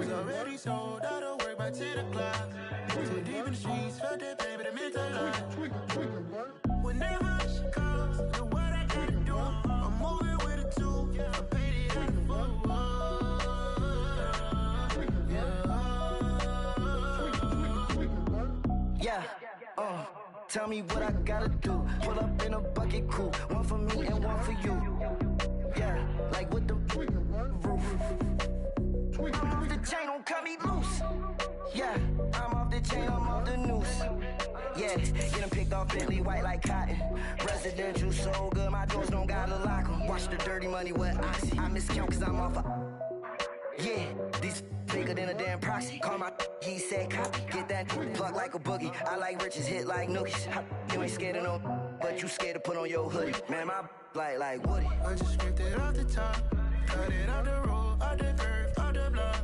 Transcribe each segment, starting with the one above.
was already sold out of work by 10 o'clock. Too deep in the streets, felt that pain, but it meant a lot. Whenever she calls, do what I gotta do. I'm moving with a two. I paid it out the full. Yeah, tell me what I gotta do. Pull up in a bucket coupe, one for me and one for you. Yeah, like with the roof. I'm off the chain, don't cut me loose. Yeah, I'm off the chain, I'm off the noose. Yeah, getting picked off Bentley white like cotton. Residential so good, my doors don't gotta lock 'em. Watch the dirty money with oxy. I miscount cause I'm off yeah, these bigger than a damn proxy. Call my he said copy. Get that plug like a boogie. I like riches, hit like nookies. You ain't scared of no, but you scared to put on your hoodie. Man, my like Woody. I just scraped it off the top. Cut it off the road, off the curve, off the block.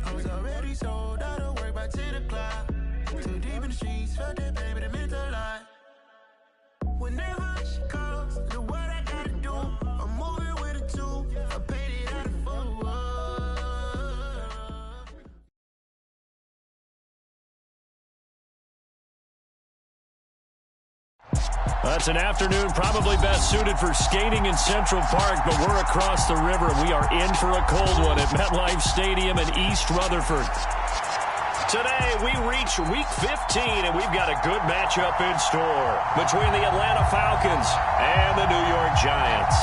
I was already sold out of work by 10 o'clock. Too deep in the streets, felt that pain, but it meant a lot. Whenever she calls, do what I gotta do. I'm moving with a two. I paid it out of full. That's an afternoon probably best suited for skating in Central Park, but we're across the river. We are in for a cold one at MetLife Stadium in East Rutherford. Today, we reach Week 15, and we've got a good matchup in store between the Atlanta Falcons and the New York Giants.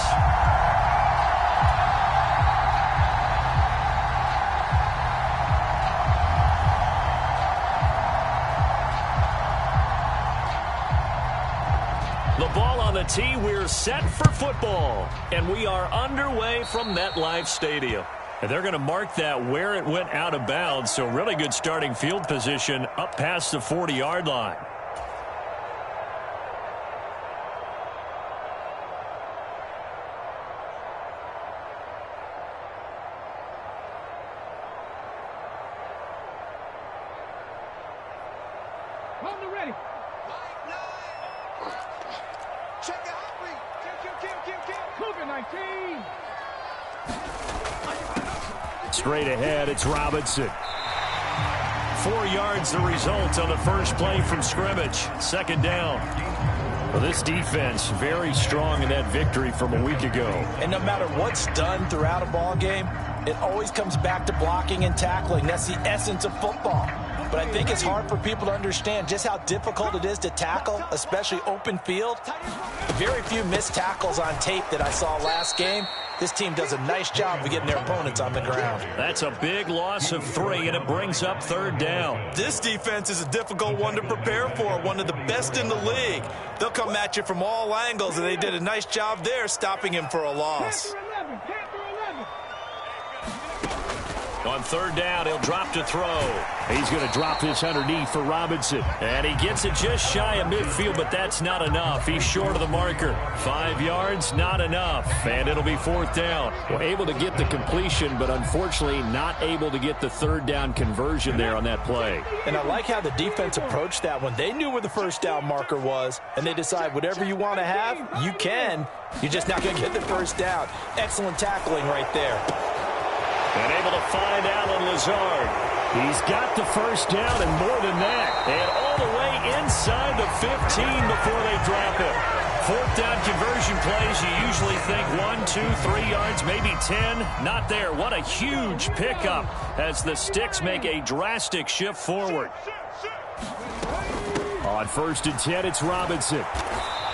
The ball on the tee, we're set for football, and we are underway from MetLife Stadium. And they're going to mark that where it went out of bounds, so really good starting field position up past the 40-yard line. Hold the ready. Check it out. Cougar 19. Straight ahead, it's Robinson. 4 yards the result on the first play from scrimmage. Second down. Well, this defense very strong in that victory from a week ago. And no matter what's done throughout a ball game, it always comes back to blocking and tackling. That's the essence of football. But I think it's hard for people to understand just how difficult it is to tackle, especially open field. Very few missed tackles on tape that I saw last game. This team does a nice job of getting their opponents on the ground. That's a big loss of 3, and it brings up third down. This defense is a difficult one to prepare for, one of the best in the league. They'll come at you from all angles, and they did a nice job there stopping him for a loss. On third down, he'll drop to throw. He's going to drop this underneath for Robinson. And he gets it just shy of midfield, but that's not enough. He's short of the marker. 5 yards, not enough. And it'll be fourth down. Well, able to get the completion, but unfortunately not able to get the third down conversion there on that play. And I like how the defense approached that one. They knew where the first down marker was, and they decide whatever you want to have, you can. You're just not going to get the first down. Excellent tackling right there. And able to find Allen Lazard. He's got the first down and more than that. And all the way inside the 15 before they drop it. Fourth down conversion plays, you usually think 1, 2, 3 yards, maybe 10. Not there. What a huge pickup as the Sticks make a drastic shift forward. On 1st and 10, it's Robinson.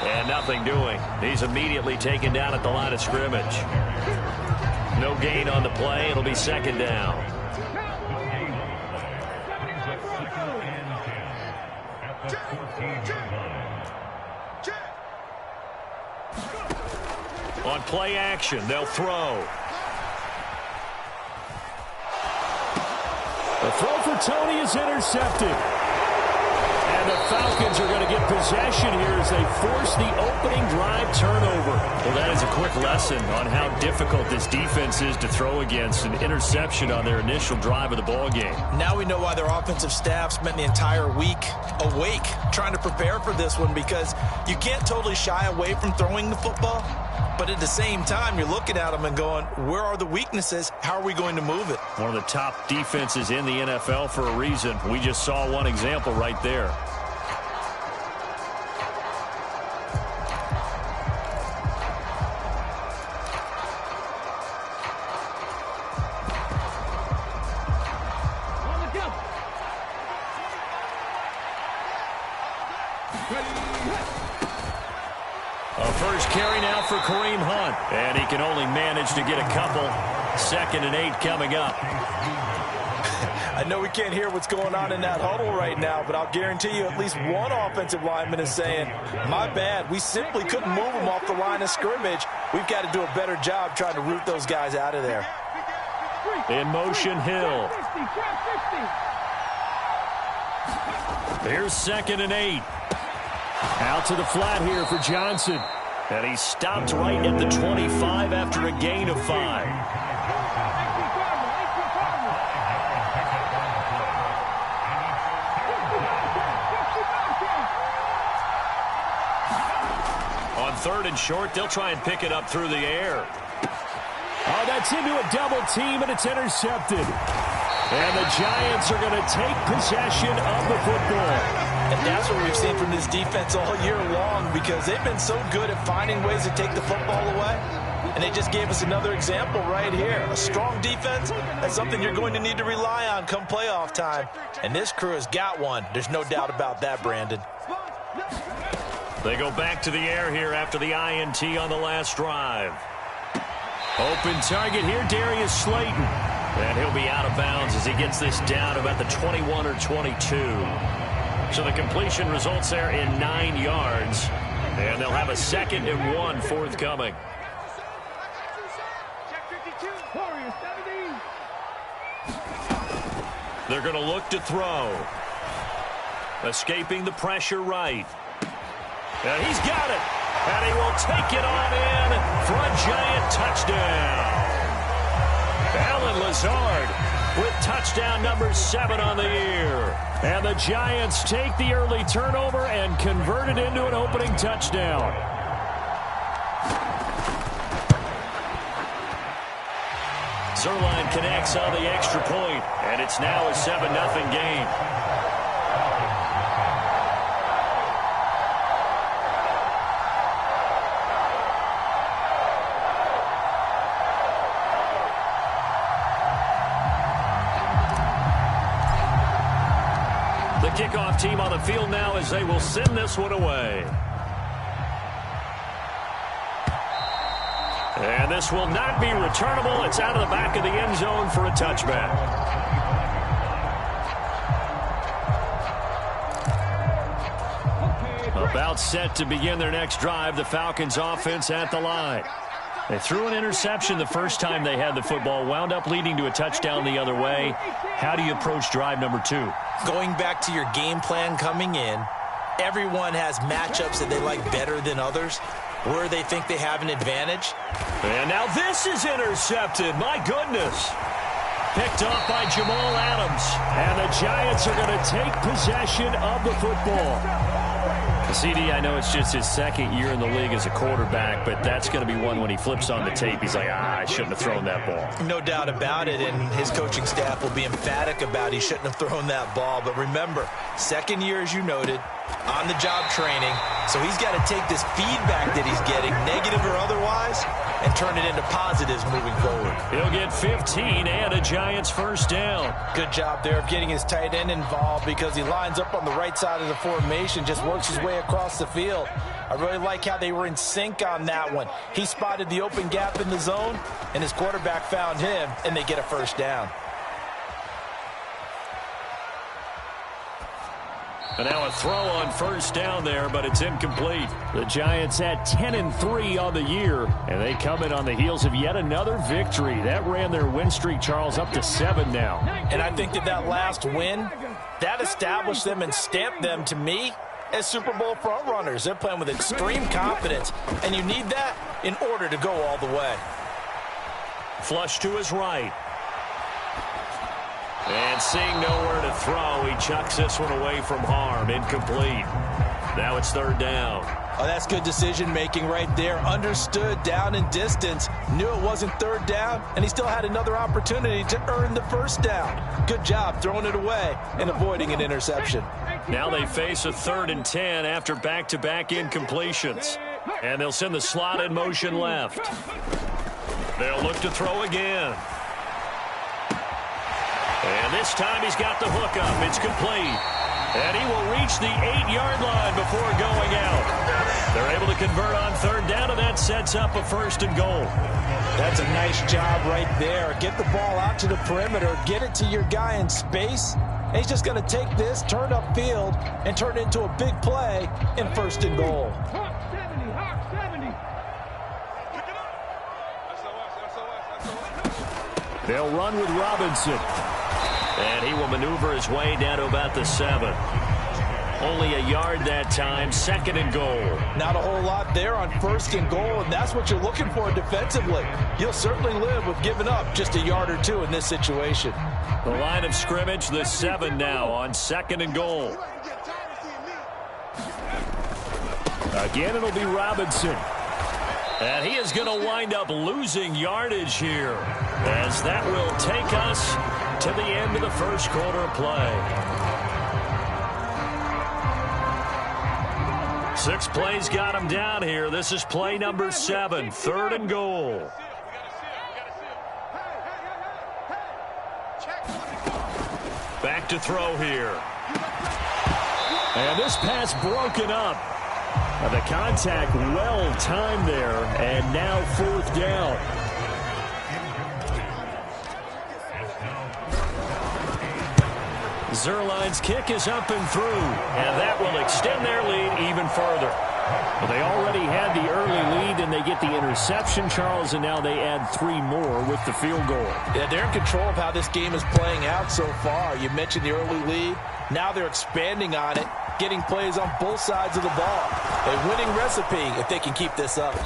And nothing doing. He's immediately taken down at the line of scrimmage. No gain on the play. It'll be second down. On play action, they'll throw. The throw for Tony is intercepted. And the Falcons are going to get possession here as they force the opening drive turnover. Well, that is a quick lesson on how difficult this defense is to throw against. An interception on their initial drive of the ball game. Now we know why their offensive staff spent the entire week awake trying to prepare for this one, because you can't totally shy away from throwing the football. But at the same time, you're looking at them and going, where are the weaknesses? How are we going to move it? One of the top defenses in the NFL for a reason. We just saw one example right there. A first carry now for Kareem Hunt. And he can only manage to get a couple. 2nd and 8 coming up. I know we can't hear what's going on in that huddle right now, but I'll guarantee you at least one offensive lineman is saying, my bad, we simply couldn't move them off the line of scrimmage. We've got to do a better job trying to root those guys out of there. In motion, Hill. Here's 2nd and 8. Out to the flat here for Johnson. And he stopped right at the 25 after a gain of 5. On 3rd and short, they'll try and pick it up through the air. Oh, that's into a double team, and it's intercepted. And the Giants are going to take possession of the football. And that's what we've seen from this defense all year long, because they've been so good at finding ways to take the football away. And they just gave us another example right here. A strong defense, that's something you're going to need to rely on come playoff time. And this crew has got one. There's no doubt about that, Brandon. They go back to the air here after the INT on the last drive. Open target here, Darius Slayton. And he'll be out of bounds as he gets this down about the 21 or 22. So the completion results there in 9 yards. And they'll have a 2nd and 1 forthcoming. They're going to look to throw. Escaping the pressure right. And he's got it. And he will take it on in for a Giant touchdown. Allen Lazard with touchdown number 7 on the year. And the Giants take the early turnover and convert it into an opening touchdown. Zuerlein connects on the extra point, and it's now a 7-0 game. Kickoff team on the field now as they will send this one away. And this will not be returnable. It's out of the back of the end zone for a touchback. About set to begin their next drive. The Falcons offense at the line. They threw an interception the first time they had the football, wound up leading to a touchdown the other way. How do you approach drive number 2? Going back to your game plan coming in, everyone has matchups that they like better than others, where they think they have an advantage. And now this is intercepted. My goodness. Picked off by Jamal Adams. And the Giants are going to take possession of the football. CD, I know it's just his 2nd year in the league as a quarterback, but that's going to be one when he flips on the tape. He's like, I shouldn't have thrown that ball. No doubt about it, and his coaching staff will be emphatic about he shouldn't have thrown that ball. But remember, 2nd year, as you noted, on-the-job training. So he's got to take this feedback that he's getting, negative or otherwise, and turn it into positives moving forward. He'll get 15 and a Giants first down. Good job there of getting his tight end involved, because he lines up on the right side of the formation, just works his way across the field. I really like how they were in sync on that one. He spotted the open gap in the zone, and his quarterback found him, and they get a first down. And now a throw on first down there, but it's incomplete. The Giants had 10-3 on the year, and they come in on the heels of yet another victory. That ran their win streak, Charles, up to 7 now. And I think that last win That established them and stamped them, to me, as Super Bowl frontrunners. They're playing with extreme confidence, and you need that in order to go all the way. Flush to his right. And seeing nowhere to throw, he chucks this one away from harm. Incomplete. Now it's third down. Oh, that's good decision-making right there. Understood down and distance. Knew it wasn't third down, and he still had another opportunity to earn the first down. Good job throwing it away and avoiding an interception. Now they face a 3rd and 10 after back-to-back incompletions. And they'll send the slot in motion left. They'll look to throw again. And this time he's got the hook up. It's complete. And he will reach the 8-yard line before going out. They're able to convert on third down, and that sets up a 1st and goal. That's a nice job right there. Get the ball out to the perimeter, get it to your guy in space, and he's just going to take this, turn upfield, and turn it into a big play in 1st and goal. Hawk 70, Hawk 70. They'll run with Robinson. And he will maneuver his way down to about the 7. Only a yard that time, 2nd and goal. Not a whole lot there on 1st and goal, and that's what you're looking for defensively. You'll certainly live with giving up just a yard or two in this situation. The line of scrimmage, the 7 now on 2nd and goal. Again, it'll be Robinson. And he is going to wind up losing yardage here, as that will take us to the end of the first quarter of play. 6 plays got him down here. This is play number 7, 3rd and goal. Back to throw here. And this pass broken up. The contact well timed there, and now 4th down. Zuerlein's kick is up and through, and that will extend their lead even further. Well, they already had the early lead, and they get the interception, Charles, and now they add 3 more with the field goal. Yeah, they're in control of how this game is playing out so far. You mentioned the early lead. Now they're expanding on it, getting plays on both sides of the ball. A winning recipe if they can keep this up.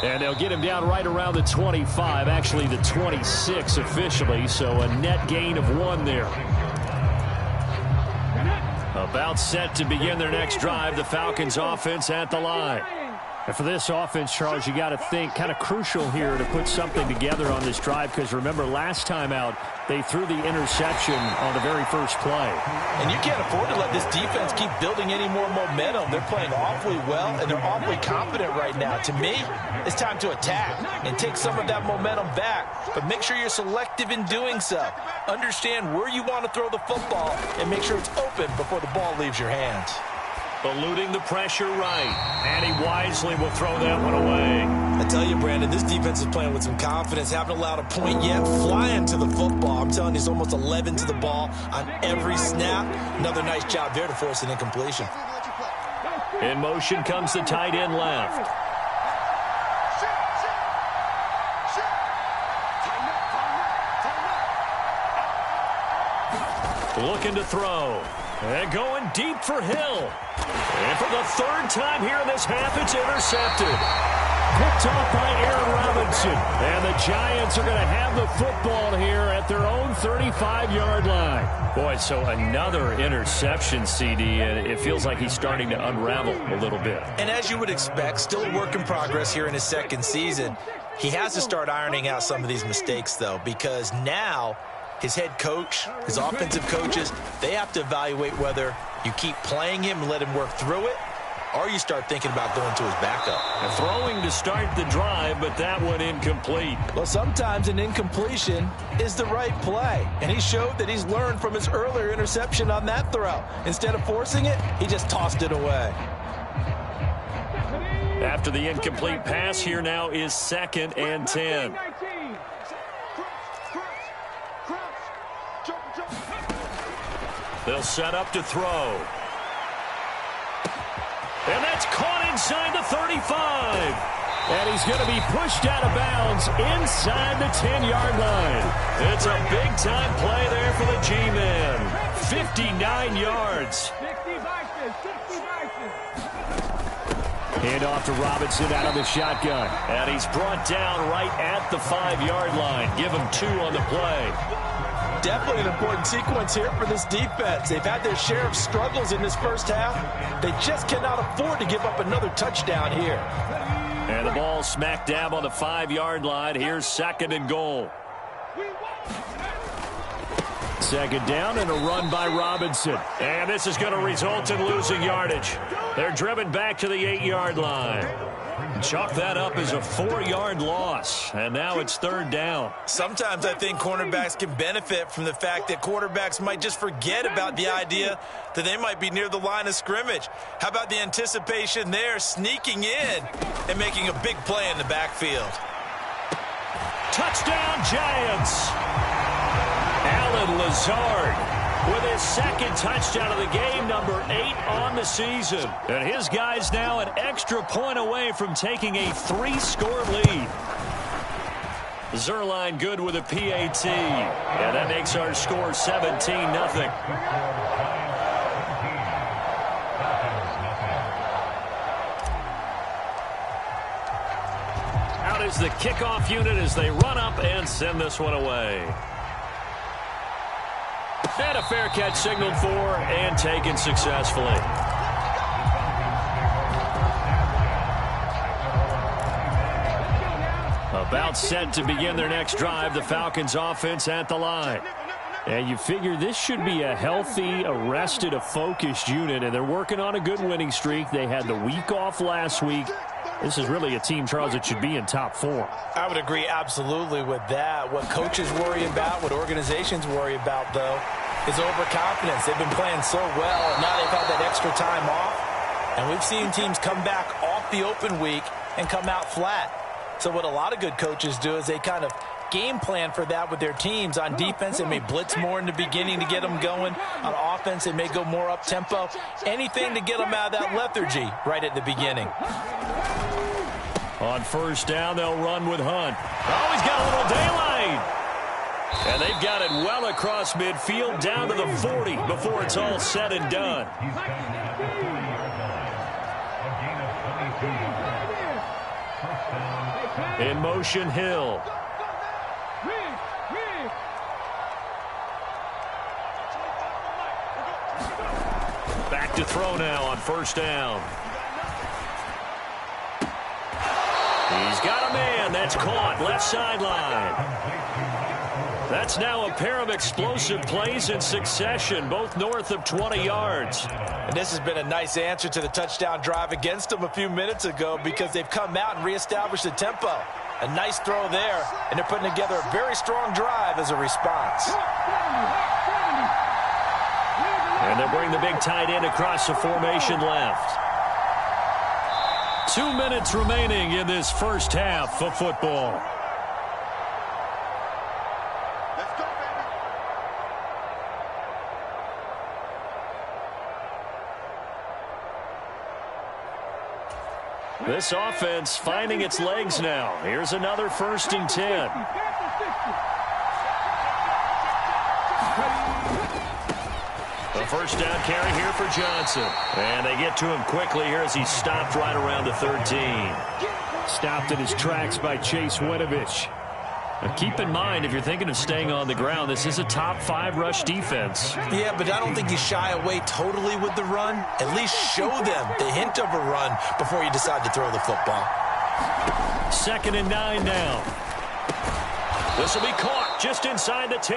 And they'll get him down right around the 25, actually the 26 officially, so a net gain of 1 there. About set to begin their next drive, the Falcons offense at the line. And for this offense, Charles, you got to think kind of crucial here to put something together on this drive, because remember last time out they threw the interception on the very first play. And you can't afford to let this defense keep building any more momentum. They're playing awfully well, and they're awfully confident right now. To me, it's time to attack and take some of that momentum back, but make sure you're selective in doing so. Understand where you want to throw the football and make sure it's open before the ball leaves your hands. Eluding the pressure right, and he wisely will throw that one away. I tell you, Brandon, this defense is playing with some confidence. Haven't allowed a point yet. Flying to the football. I'm telling you, it's almost 11 to the ball on every snap. Another nice job there to force an incompletion. In motion comes the tight end left. Looking to throw. And going deep for Hill. And for the 3rd time here in this half, it's intercepted. Picked off by Aaron Robinson. And the Giants are going to have the football here at their own 35-yard line. Boy, so another interception, CD, and it feels like he's starting to unravel a little bit. And as you would expect, still a work in progress here in his 2nd season. He has to start ironing out some of these mistakes, though, because now his head coach, his offensive coaches, they have to evaluate whether you keep playing him and let him work through it, or you start thinking about going to his backup. And throwing to start the drive, but that one incomplete. Well, sometimes an incompletion is the right play, and he showed that he's learned from his earlier interception on that throw. Instead of forcing it, he just tossed it away. After the incomplete pass, here now is 2nd and 10. They'll set up to throw. And that's caught inside the 35. And he's going to be pushed out of bounds inside the 10-yard line. It's a big-time play there for the G-Men. 59 yards. Hand off to Robinson out of the shotgun. And he's brought down right at the 5-yard line. Give him 2 on the play. Definitely an important sequence here for this defense. They've had their share of struggles in this first half. They just cannot afford to give up another touchdown here. And the ball smack dab on the 5-yard line. Here's 2nd and goal. 2nd down and a run by Robinson. And this is going to result in losing yardage. They're driven back to the 8-yard line. Chalk that up as a 4-yard loss. And now it's 3rd down. Sometimes I think cornerbacks can benefit from the fact that quarterbacks might just forget about the idea that they might be near the line of scrimmage. How about the anticipation there, sneaking in and making a big play in the backfield? Touchdown, Giants! Allen Lazard with his 2nd touchdown of the game, number 8 on the season. And his guys now an extra point away from taking a 3-score lead. Zuerlein good with a PAT. And that makes our score 17-0. Out is the kickoff unit as they run up and send this one away. And a fair catch signaled for and taken successfully. About set to begin their next drive, the Falcons offense at the line. And you figure this should be a healthy, arrested, a focused unit, and they're working on a good winning streak. They had the week off last week. This is really a team, Charles, that should be in top 4. I would agree absolutely with that. What coaches worry about, what organizations worry about, though, is overconfidence. They've been playing so well, and now they've had that extra time off. And we've seen teams come back off the open week and come out flat. So what a lot of good coaches do is they kind of game plan for that with their teams. On defense, they may blitz more in the beginning to get them going. On offense, they may go more up-tempo. Anything to get them out of that lethargy right at the beginning. On 1st down, they'll run with Hunt. Oh, he's got a little daylight. And they've got it well across midfield down to the 40 before it's all said and done. In motion, Hill. Back to throw now on 1st down. He's got a man. That's caught. Left sideline. That's now a pair of explosive plays in succession, both north of 20 yards. And this has been a nice answer to the touchdown drive against them a few minutes ago because they've come out and reestablished the tempo. A nice throw there, and they're putting together a very strong drive as a response. And they'll bring the big tight end across the formation left. 2 minutes remaining in this first half of football. This offense finding its legs now. Here's another 1st and 10. The 1st down carry here for Johnson. And they get to him quickly here as he's stopped right around the 13. Stopped in his tracks by Chase Winovich. Now keep in mind, if you're thinking of staying on the ground, this is a top 5 rush defense. Yeah, but I don't think you shy away totally with the run. At least show them the hint of a run before you decide to throw the football. 2nd and 9 now. This will be caught just inside the 10.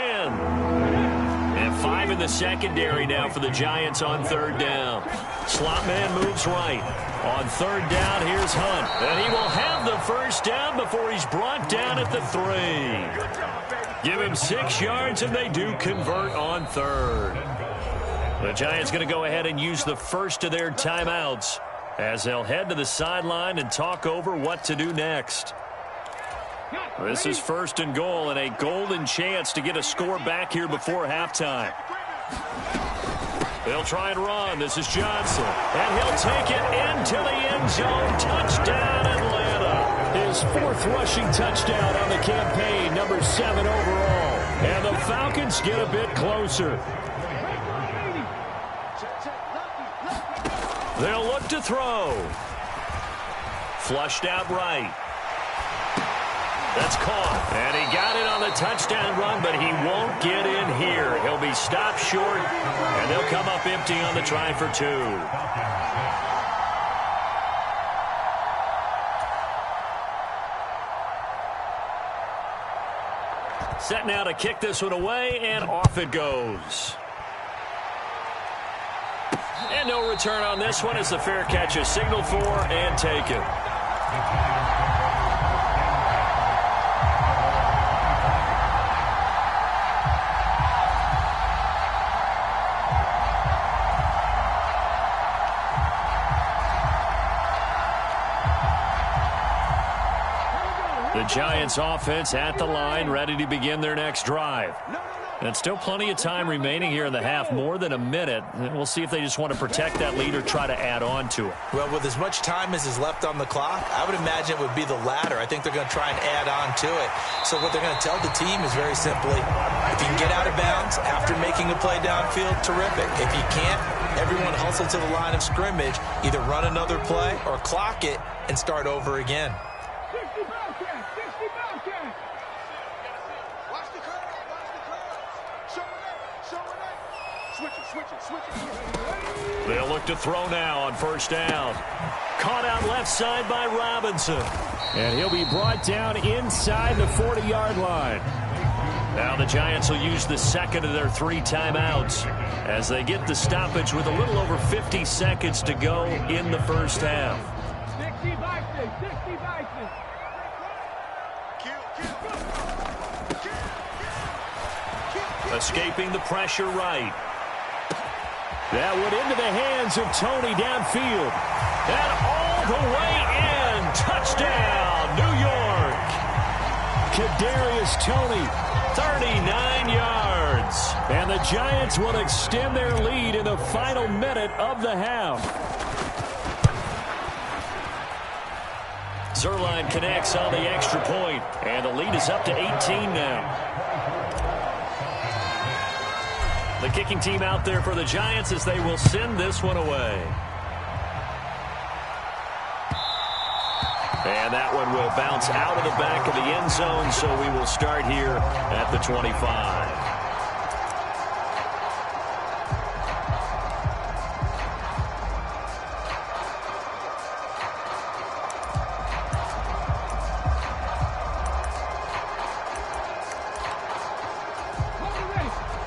And 5 in the secondary now for the Giants on 3rd down. Slot man moves right. On 3rd down, here's Hunt. And he will have the 1st down before he's brought down at the 3. Give him 6 yards, and they do convert on 3rd. The Giants going to go ahead and use the first of their timeouts as they'll head to the sideline and talk over what to do next. This is 1st and goal and a golden chance to get a score back here before halftime. They'll try and run. This is Johnson. And he'll take it into the end zone. Touchdown, Atlanta. his 4th rushing touchdown on the campaign, number 7 overall. And the Falcons get a bit closer. They'll look to throw. Flushed out right. That's caught. And he got it on the touchdown run, but he won't get in here. He'll be stopped short, and they'll come up empty on the try for 2. Set now to kick this one away, and off it goes. And no return on this one as the fair catch is signaled for and taken. The Giants offense at the line, ready to begin their next drive. And still plenty of time remaining here in the half, more than a minute. And we'll see if they just want to protect that lead or try to add on to it. Well, with as much time as is left on the clock, I would imagine it would be the latter. I think they're going to try and add on to it. So what they're going to tell the team is very simply, if you can get out of bounds after making a play downfield, terrific. If you can't, everyone hustle to the line of scrimmage, either run another play or clock it and start over again. They'll look to throw now on first down. Caught out left side by Robinson. And he'll be brought down inside the 40-yard line. Now the Giants will use the second of their 3 timeouts as they get the stoppage with a little over 50 seconds to go in the first half. 60 Vikings, 60 Vikings. Escaping the pressure right. That went into the hands of Toney downfield. And all the way in. Touchdown, New York. Kadarius Toney, 39 yards. And the Giants will extend their lead in the final minute of the half. Zuerlein connects on the extra point, and the lead is up to 18 now. The kicking team out there for the Giants as they will send this one away. And that one will bounce out of the back of the end zone, so we will start here at the 25.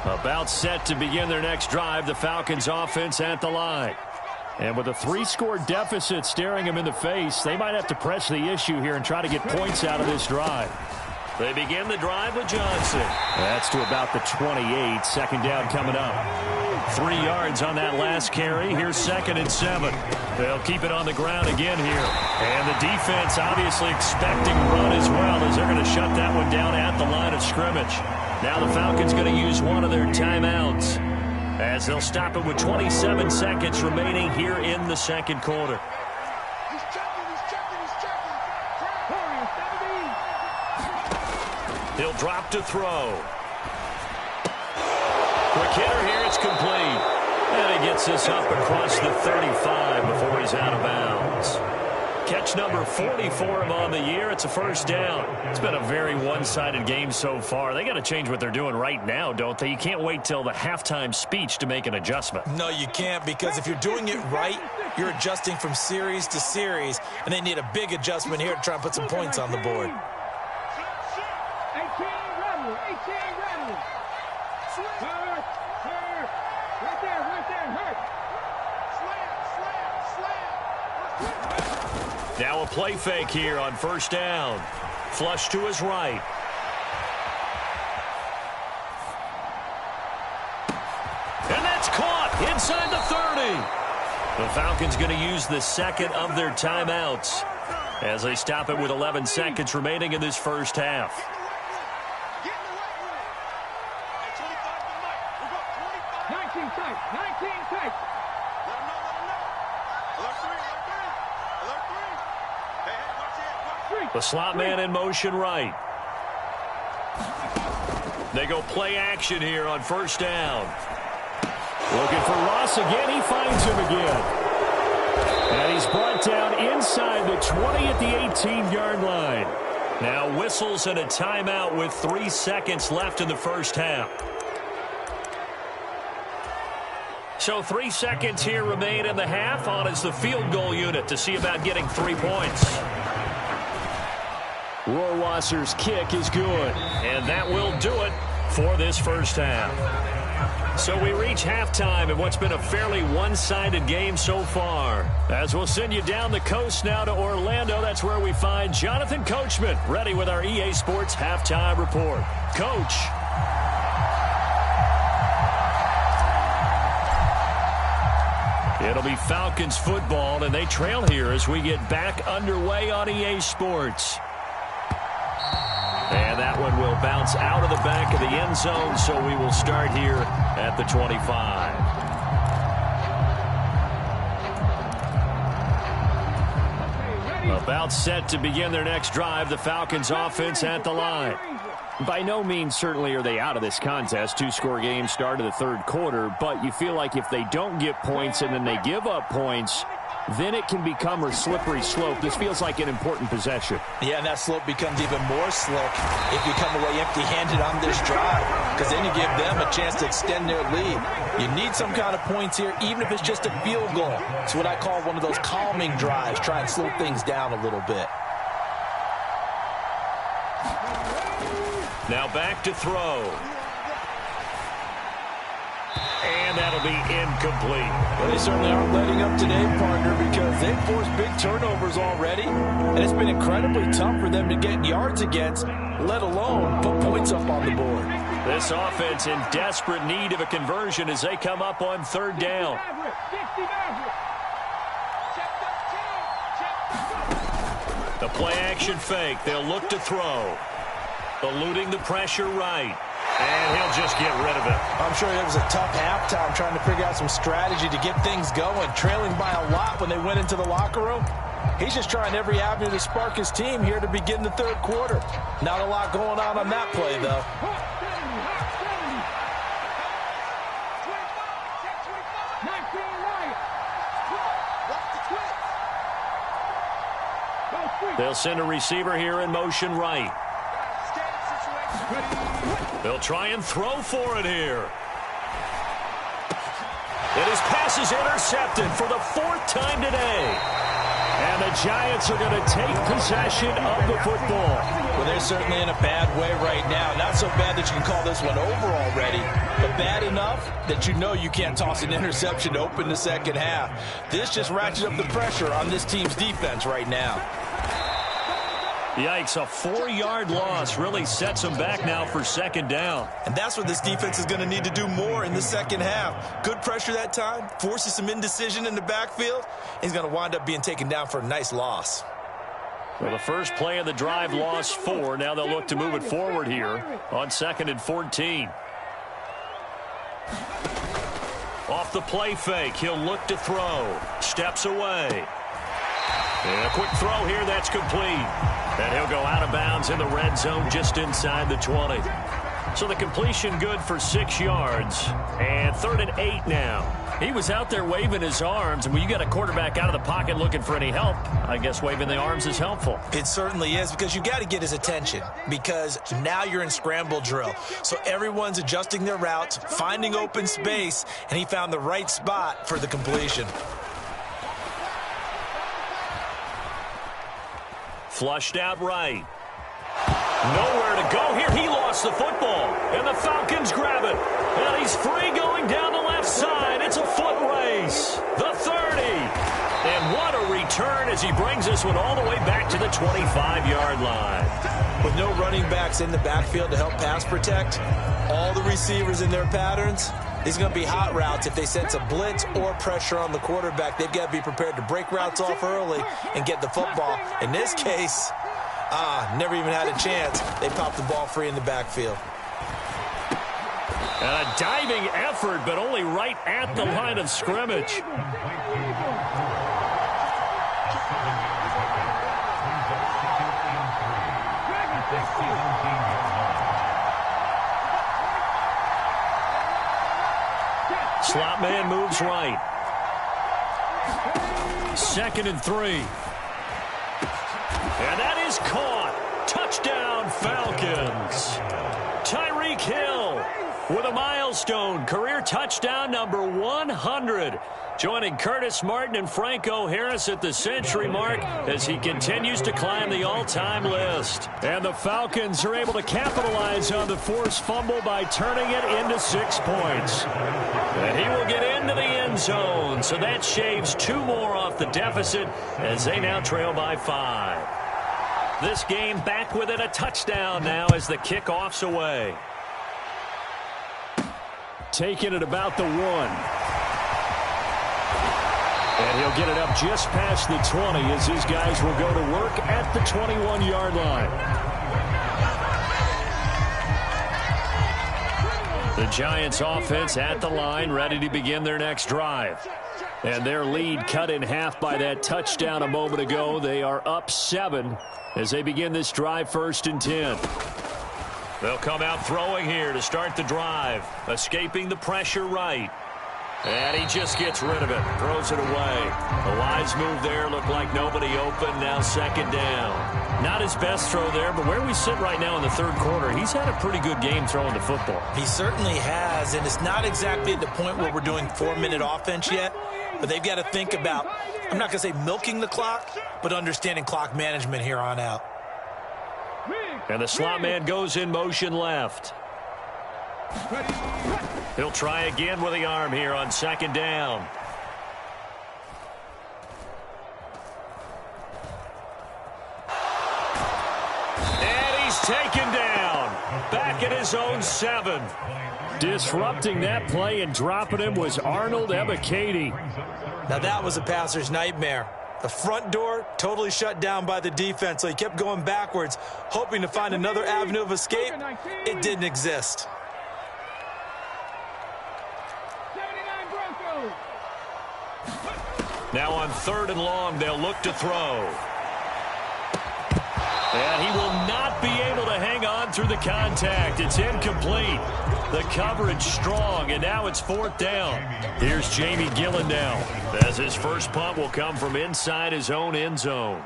About set to begin their next drive, the Falcons offense at the line. And with a 3-score deficit staring them in the face, they might have to press the issue here and try to get points out of this drive. They begin the drive with Johnson. That's to about the 28. Second down coming up. 3 yards on that last carry. Here's 2nd and 7. They'll keep it on the ground again here. And the defense obviously expecting run as well as they're going to shut that one down at the line of scrimmage. Now the Falcons going to use one of their timeouts as they'll stop it with 27 seconds remaining here in the second quarter. He's checking. He'll drop to throw. Quick hitter here, it's complete. And he gets this up across the 35 before he's out of bounds. Catch number 40 for him on the year. It's a first down. It's been a very one-sided game so far. They got to change what they're doing right now, don't they? You can't wait till the halftime speech to make an adjustment. No, you can't, because if you're doing it right, you're adjusting from series to series, and they need a big adjustment here to try and put some points on the board. 18 Rebel. Right there, hurt. Now a play fake here on first down. Flush to his right. And that's caught inside the 30. The Falcons going to use the second of their timeouts as they stop it with 11 seconds remaining in this first half. The slot man in motion right. They go play action here on first down. Looking for Ross again. He finds him again. And he's brought down inside the 20 at the 18-yard line. Now whistles and a timeout with 3 seconds left in the first half. So 3 seconds here remain in the half. On is the field goal unit to see about getting 3 points. Rohrwasser's kick is good. And that will do it for this first half. So we reach halftime in what's been a fairly one-sided game so far. As we'll send you down the coast now to Orlando, that's where we find Jonathan Coachman, ready with our EA Sports Halftime Report. Coach. It'll be Falcons football, and they trail here as we get back underway on EA Sports. And that one will bounce out of the back of the end zone, so we will start here at the 25. About set to begin their next drive, the Falcons offense at the line. By no means certainly are they out of this contest. 2-score game start of the third quarter, but you feel like if they don't get points and then they give up points, then it can become a slippery slope. This feels like an important possession. Yeah, and that slope becomes even more slick if you come away empty-handed on this drive, because then you give them a chance to extend their lead. You need some kind of points here, even if it's just a field goal. It's what I call one of those calming drives. Try and slow things down a little bit. Now back to throw. And that'll be incomplete. Well, they certainly aren't letting up today, partner, because they've forced big turnovers already. And it's been incredibly tough for them to get yards against, let alone put points up on the board. This offense in desperate need of a conversion as they come up on third down. The play action fake. They'll look to throw. Eluding the pressure right. And he'll just get rid of it. I'm sure it was a tough halftime trying to figure out some strategy to get things going. Trailing by a lot when they went into the locker room. He's just trying every avenue to spark his team here to begin the third quarter. Not a lot going on that play, though. They'll send a receiver here in motion right. They'll try and throw for it here. And his pass is intercepted for the 4th time today. And the Giants are going to take possession of the football. Well, they're certainly in a bad way right now. Not so bad that you can call this one over already, but bad enough that you know you can't toss an interception to open the second half. This just ratchets up the pressure on this team's defense right now. Yikes, a 4-yard loss really sets them back now for second down. And that's what this defense is going to need to do more in the second half. Good pressure that time, forces some indecision in the backfield. He's going to wind up being taken down for a nice loss. Well, the first play of the drive lost 4. Now they'll look to move it forward here on 2nd and 14. Off the play fake, he'll look to throw. Steps away. And a quick throw here, that's complete. And he'll go out of bounds in the red zone just inside the 20. So the completion good for 6 yards. And 3rd and 8 now. He was out there waving his arms. And when you got a quarterback out of the pocket looking for any help, I guess waving the arms is helpful. It certainly is, because you got to get his attention. Because now you're in scramble drill. So everyone's adjusting their routes, finding open space. And he found the right spot for the completion. Flushed out right. Nowhere to go here. He lost the football. And the Falcons grab it. And he's free going down the left side. It's a foot race. The 30. And what a return as he brings this one all the way back to the 25-yard line. With no running backs in the backfield to help pass protect, all the receivers in their patterns, these are going to be hot routes. If they sense a blitz or pressure on the quarterback, they've got to be prepared to break routes off early and get the football. In this case, never even had a chance. They popped the ball free in the backfield. And a diving effort, but only right at the line of scrimmage. Slot man moves right. 2nd and 3. And that is caught. Touchdown, Falcons. Tyreek Hill with a milestone career touchdown number 100. Joining Curtis Martin and Franco Harris at the century mark as he continues to climb the all-time list. And the Falcons are able to capitalize on the forced fumble by turning it into 6 points. And he will get into the end zone, so that shaves 2 more off the deficit as they now trail by 5. This game back within a touchdown now as the kickoff's away. Taking it about the 1. And he'll get it up just past the 20 as these guys will go to work at the 21-yard line. The Giants offense at the line, ready to begin their next drive. And their lead cut in half by that touchdown a moment ago. They are up 7 as they begin this drive, 1st and 10. They'll come out throwing here to start the drive. Escaping the pressure right. And he just gets rid of it. Throws it away. A wise move there. Looked like nobody open. Now 2nd down. Not his best throw there, but where we sit right now in the 3rd quarter, he's had a pretty good game throwing the football. He certainly has, and it's not exactly at the point where we're doing 4-minute offense yet, but they've got to think about, I'm not going to say milking the clock, but understanding clock management here on out. And the slot man goes in motion left. He'll try again with the arm here on 2nd down. And he's taken down. Back at his own 7. Disrupting that play and dropping him was Arnold Ebiketie. Now that was a passer's nightmare. The front door totally shut down by the defense, so he kept going backwards, hoping to find another avenue of escape. It didn't exist. Now on 3rd and long, they'll look to throw. And he will not be able to hang on through the contact. It's incomplete. The coverage strong, and now it's 4th down. Here's Jamie Gillen now, as his first punt will come from inside his own end zone.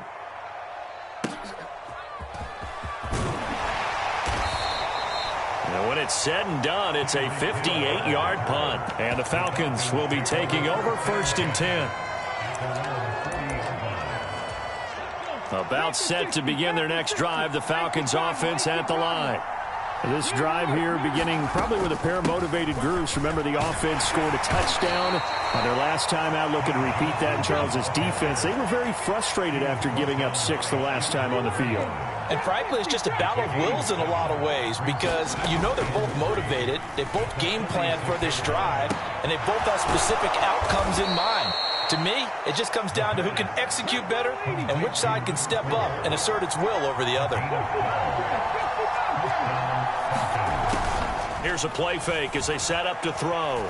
And when it's said and done, it's a 58-yard punt. And the Falcons will be taking over 1st and 10. About set to begin their next drive, the Falcons offense at the line. This drive here beginning probably with a pair of motivated groups. Remember, the offense scored a touchdown on their last time out. Looking to repeat that in Charles's defense. They were very frustrated after giving up 6 the last time on the field. And frankly, it's just a battle of wills in a lot of ways because you know they're both motivated. They both game plan for this drive, and they both have specific outcomes in mind. To me, it just comes down to who can execute better and which side can step up and assert its will over the other. Here's a play fake as they set up to throw.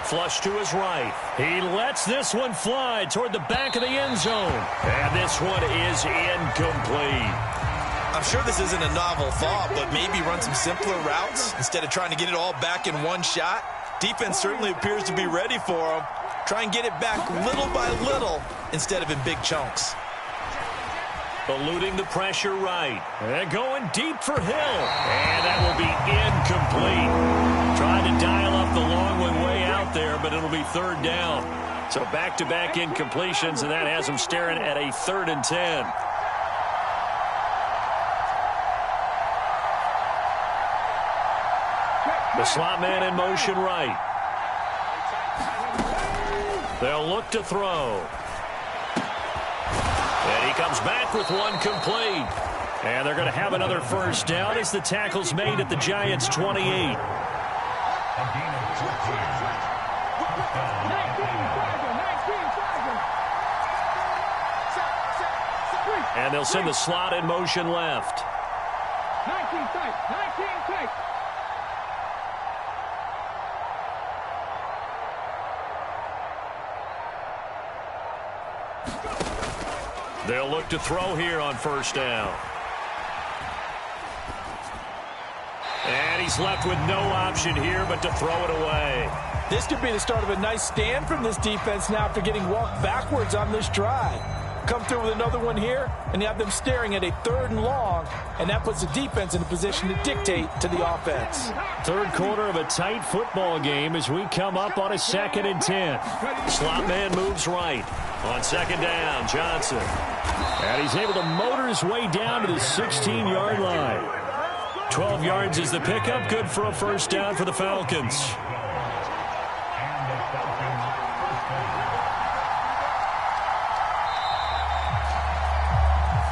Flush to his right. He lets this one fly toward the back of the end zone. And this one is incomplete. I'm sure this isn't a novel thought, but maybe run some simpler routes instead of trying to get it all back in one shot. Defense certainly appears to be ready for him. Try and get it back little by little instead of in big chunks. Eluding the pressure right. And going deep for Hill. And that will be incomplete. Trying to dial up the long one way out there, but it'll be 3rd down. So back-to-back incompletions, and that has them staring at a 3rd and 10. The slot man in motion right. They'll look to throw. And he comes back with one complete. And they're going to have another 1st down as the tackle's made at the Giants' 28. And they'll send the slot in motion left. 19 tight, 19 tight. They'll look to throw here on 1st down. he's left with no option here but to throw it away. This could be the start of a nice stand from this defense now after getting walked backwards on this drive. Come through with another one here, and you have them staring at a 3rd and long, and that puts the defense in a position to dictate to the offense. Third quarter of a tight football game as we come up on a 2nd and 10. Slot man moves right. On 2nd down, Johnson. And he's able to motor his way down to the 16-yard line. 12 yards is the pickup. Good for a first down for the Falcons.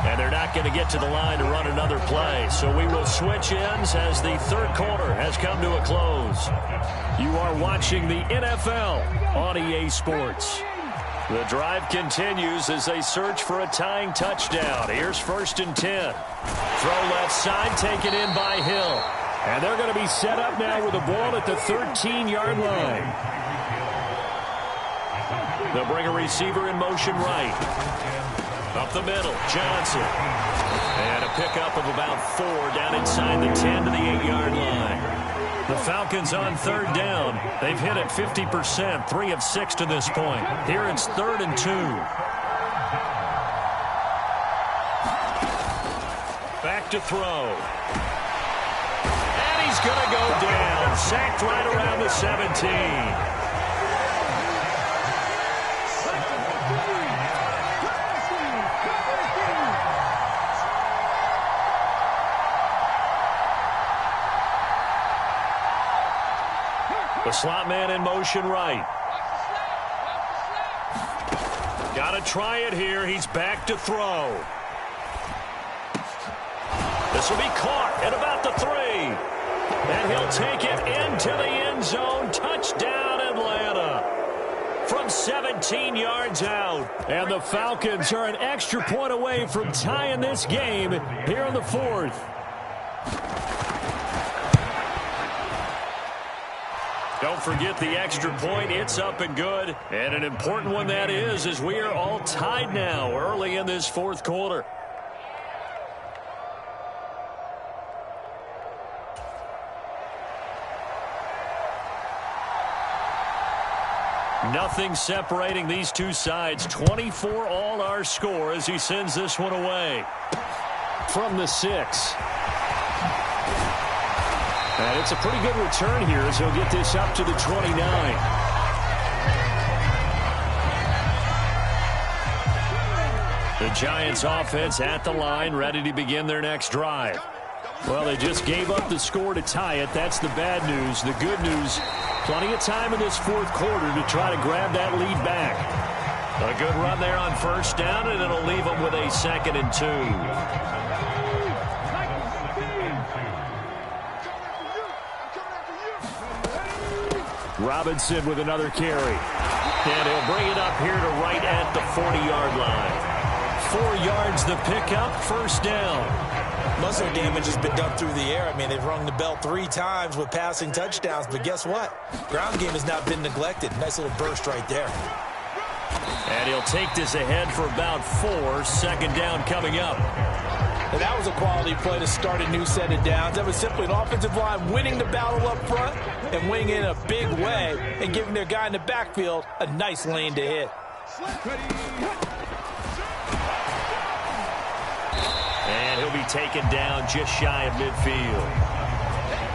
And they're not going to get to the line to run another play. So we will switch ends as the third quarter has come to a close. You are watching the NFL on EA Sports. The drive continues as they search for a tying touchdown. Here's 1st and 10. Throw left side, taken in by Hill. And they're going to be set up now with the ball at the 13-yard line. They'll bring a receiver in motion right. Up the middle, Johnson. And a pickup of about 4 down inside the 10 to the 8-yard line. The Falcons on 3rd down. They've hit it 50%, 3 of 6 to this point. Here it's 3rd and 2. Back to throw. And he's going to go down. Sacked right around the 17. The slot man in motion right. Got to try it here. He's back to throw. This will be caught at about the 3. And he'll take it into the end zone. Touchdown, Atlanta. From 17 yards out. And the Falcons are an extra point away from tying this game here in the 4th. Don't forget the extra point. It's up and good. And an important one that is, as we are all tied now early in this 4th quarter. Nothing separating these two sides. 24 all our score as he sends this one away. From the 6. And it's a pretty good return here as he'll get this up to the 29. The Giants offense at the line, ready to begin their next drive. Well, they just gave up the score to tie it. That's the bad news. The good news, plenty of time in this 4th quarter to try to grab that lead back. A good run there on 1st down, and it'll leave them with a 2nd and 2. Robinson with another carry. And he'll bring it up here to right at the 40-yard line. 4 yards the pickup, 1st down. Most of their damage has been done through the air. I mean, they've rung the bell 3 times with passing touchdowns, but guess what? Ground game has not been neglected. Nice little burst right there. And he'll take this ahead for about 4. 2nd down coming up. And that was a quality play to start a new set of downs. That was simply an offensive line winning the battle up front and winning in a big way and giving their guy in the backfield a nice lane to hit. And he'll be taken down just shy of midfield.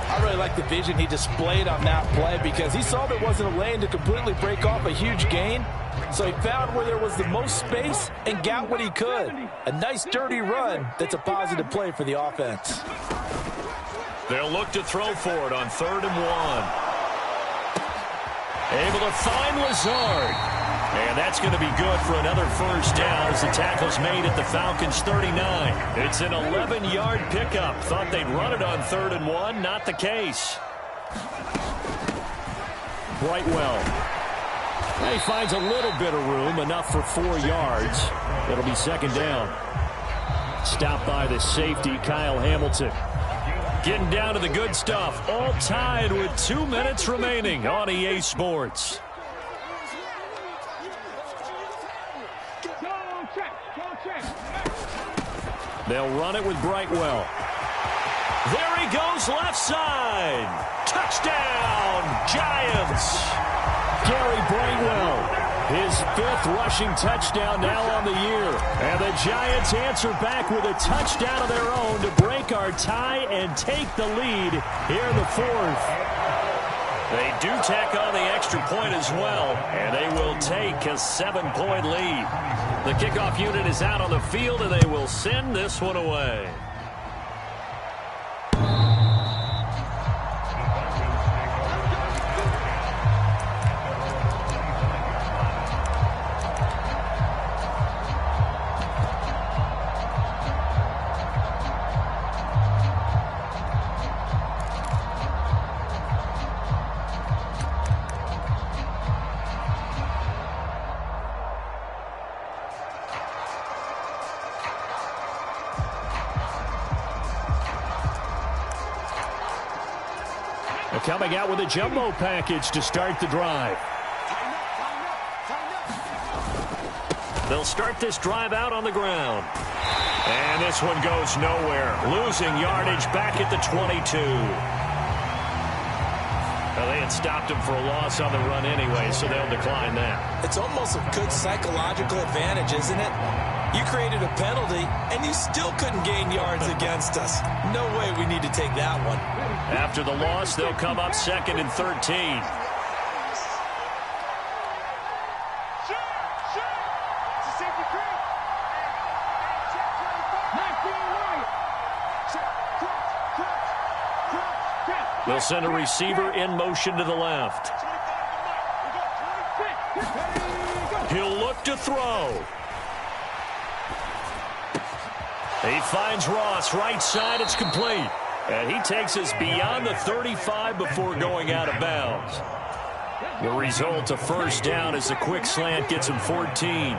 I really like the vision he displayed on that play because he saw there wasn't a lane to completely break off a huge gain. So he found where there was the most space and got what he could. A nice dirty run that's a positive play for the offense. They'll look to throw for it on 3rd and 1. Able to find Lazard. And that's going to be good for another 1st down as the tackle's made at the Falcons' 39. It's an 11-yard pickup. Thought they'd run it on 3rd and 1. Not the case. Brightwell. He finds a little bit of room, enough for 4 yards. It'll be 2nd down. Stopped by the safety, Kyle Hamilton. Getting down to the good stuff. All tied with 2 minutes remaining on EA Sports. They'll run it with Brightwell. There he goes left side. Touchdown, Giants. Gary Brightwell, his 5th rushing touchdown now on the year. And the Giants answer back with a touchdown of their own to break our tie and take the lead here in the 4th. They do tack on the extra point as well, and they will take a 7-point lead. The kickoff unit is out on the field, and they will send this one away. Coming out with a jumbo package to start the drive. They'll start this drive out on the ground. And this one goes nowhere. Losing yardage back at the 22. Well, they had stopped him for a loss on the run anyway, so they'll decline that. It's almost a good psychological advantage, isn't it? You created a penalty, and you still couldn't gain yards against us. No way we need to take that one. After the loss, they'll come up 2nd and 13. They'll send a receiver in motion to the left. He'll look to throw. He finds Ross right side. It's complete. And he takes us beyond the 35 before going out of bounds. The result, a first down as a quick slant gets him 14.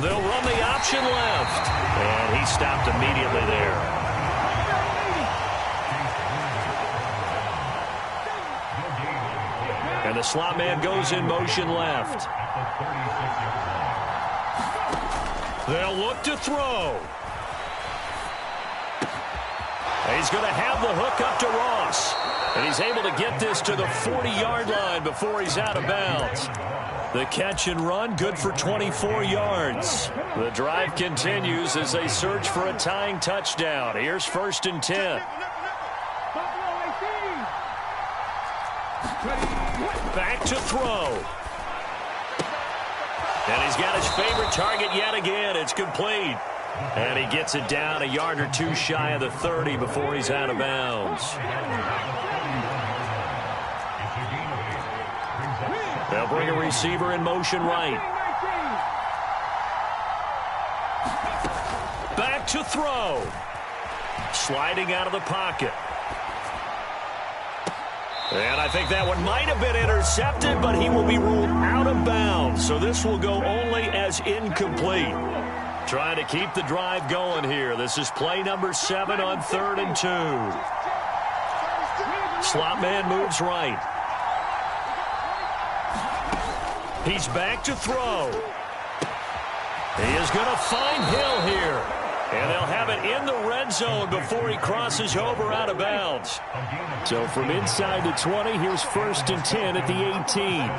They'll run the option left. And he stopped immediately there. And the slot man goes in motion left. They'll look to throw. He's going to have the hook up to Ross. And he's able to get this to the 40-yard line before he's out of bounds. The catch and run, good for 24 yards. The drive continues as they search for a tying touchdown. Here's 1st and 10. Back to throw. And he's got his favorite target yet again. It's complete. And he gets it down a yard or two shy of the 30 before he's out of bounds. They'll bring a receiver in motion right. Back to throw. Sliding out of the pocket. And I think that one might have been intercepted, but he will be ruled out of bounds. So this will go only as incomplete. Trying to keep the drive going here. This is play number 7 on 3rd and 2. Slot man moves right. He's back to throw. He is going to find Hill here. And they'll have it in the red zone before he crosses over out of bounds. So from inside the 20, here's 1st and 10 at the 18.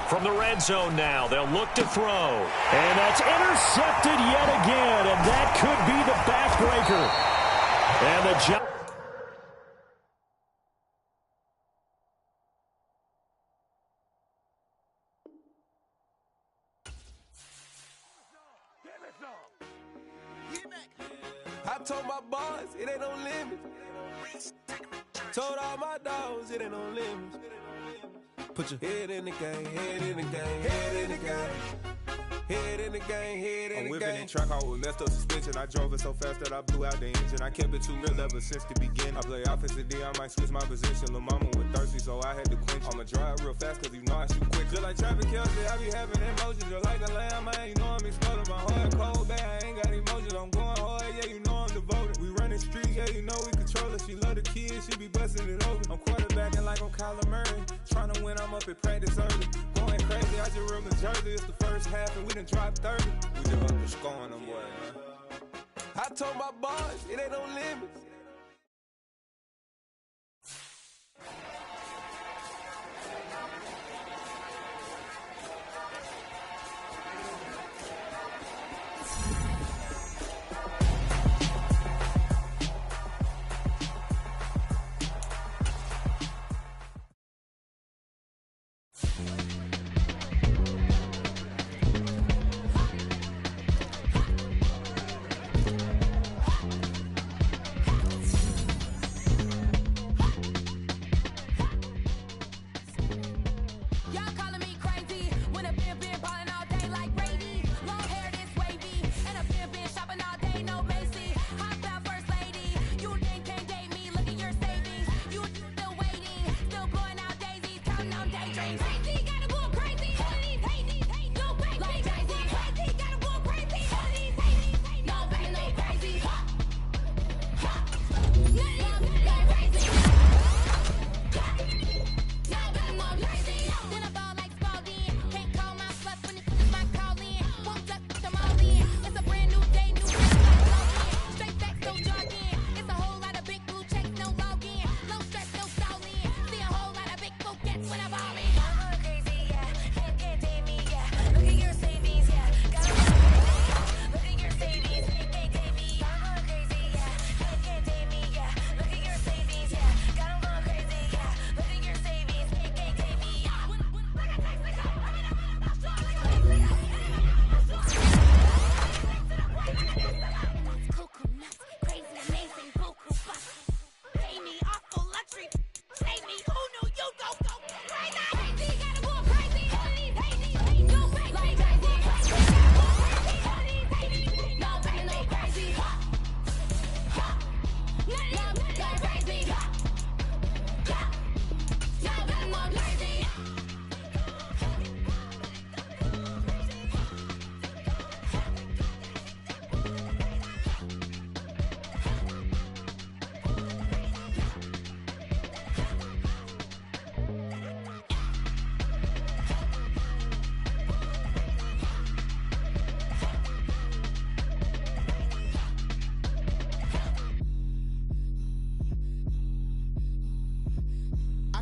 From the red zone now, they'll look to throw. And that's intercepted yet again, and that could be the backbreaker. And the jump. I told my boys it ain't no limit. Told all my dogs it ain't no limit. Put your head in the game, head in the game, head in the game. Head in the game, head in the game. I'm whipping in track, I was left up suspension. I drove it so fast that I blew out the engine. I kept it too real ever since the beginning. I play offensive D, I might switch my position. Lil' mama was thirsty, so I had to quench. I'ma drive real fast, cause you know I shoot quick. Just like Travis Kelce, I be having emotions. Just like a lamb, man, you know I'm exploding. My heart cold, bad, I ain't got emotions. I'm going hard, yeah, you know I'm devoted. We running streets, yeah, you know we control it. She love the kids, she be busting it over. I'm quarterbacking like I'm Kyler Murray. Trying to win, I'm up at practice early. Going crazy, I dressing room in Jersey. It's the first half and we done dropped 30. We just up to scoring them boys, man. I told my boys, it ain't no limits.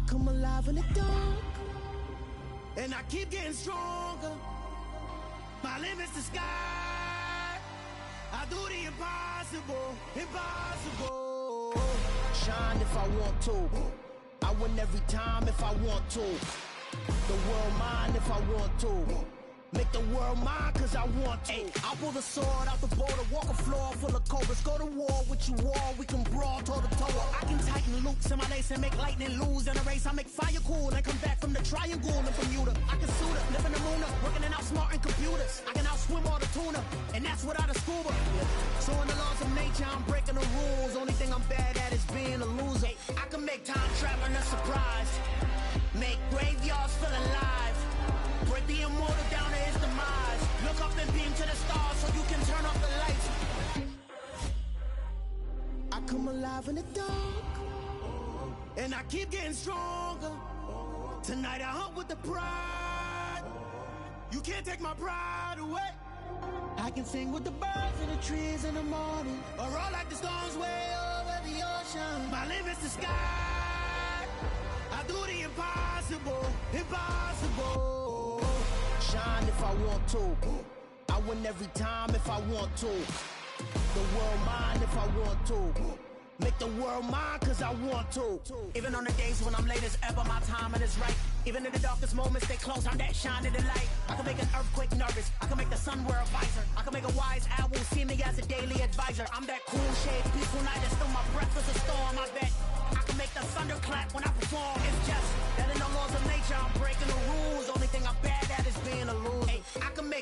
Come alive in the dark, and I keep getting stronger. My limit's the sky. I do the impossible, impossible. Shine if I want to. I win every time if I want to. The world mine if I want to. Make the world mine cause I want to. I pull the sword out the border, walk a floor full of cobras. Go to war with you all, we can brawl toe to toe. I can tighten loops in my lace and make lightning lose in a race. I make fire cool and come back from the triangle in Bermuda. I can suit up, live in the moon up, working and outsmarting computers. I can outswim all the tuna, and that's without a scuba. So in the laws of nature, I'm breaking the rules. Only thing I'm bad at is being a loser. I can make time traveling a surprise, make graveyards feel alive. Break the immortal down to his demise. Look up and beam to the stars so you can turn off the lights. I come alive in the dark, and I keep getting stronger. Tonight I hunt with the pride. You can't take my pride away. I can sing with the birds and the trees in the morning, or roll like the storms way over the ocean. My limit's the sky. I do the impossible, impossible. Shine if I want to. I win every time if I want to. The world mine if I want to. Make the world mine cause I want to. Even on the days when I'm late as ever, my timing is right. Even in the darkest moments, they close, I'm that shining the light. I can make an earthquake nervous, I can make the sun wear a visor. I can make a wise owl see me as a daily advisor. I'm that cool shade, peaceful night, and still my breath is a storm, I bet. I can make the thunder clap when I perform. It's just that in the laws of nature, I'm breaking the rules. Only thing I'm bad at is being a loser. I can make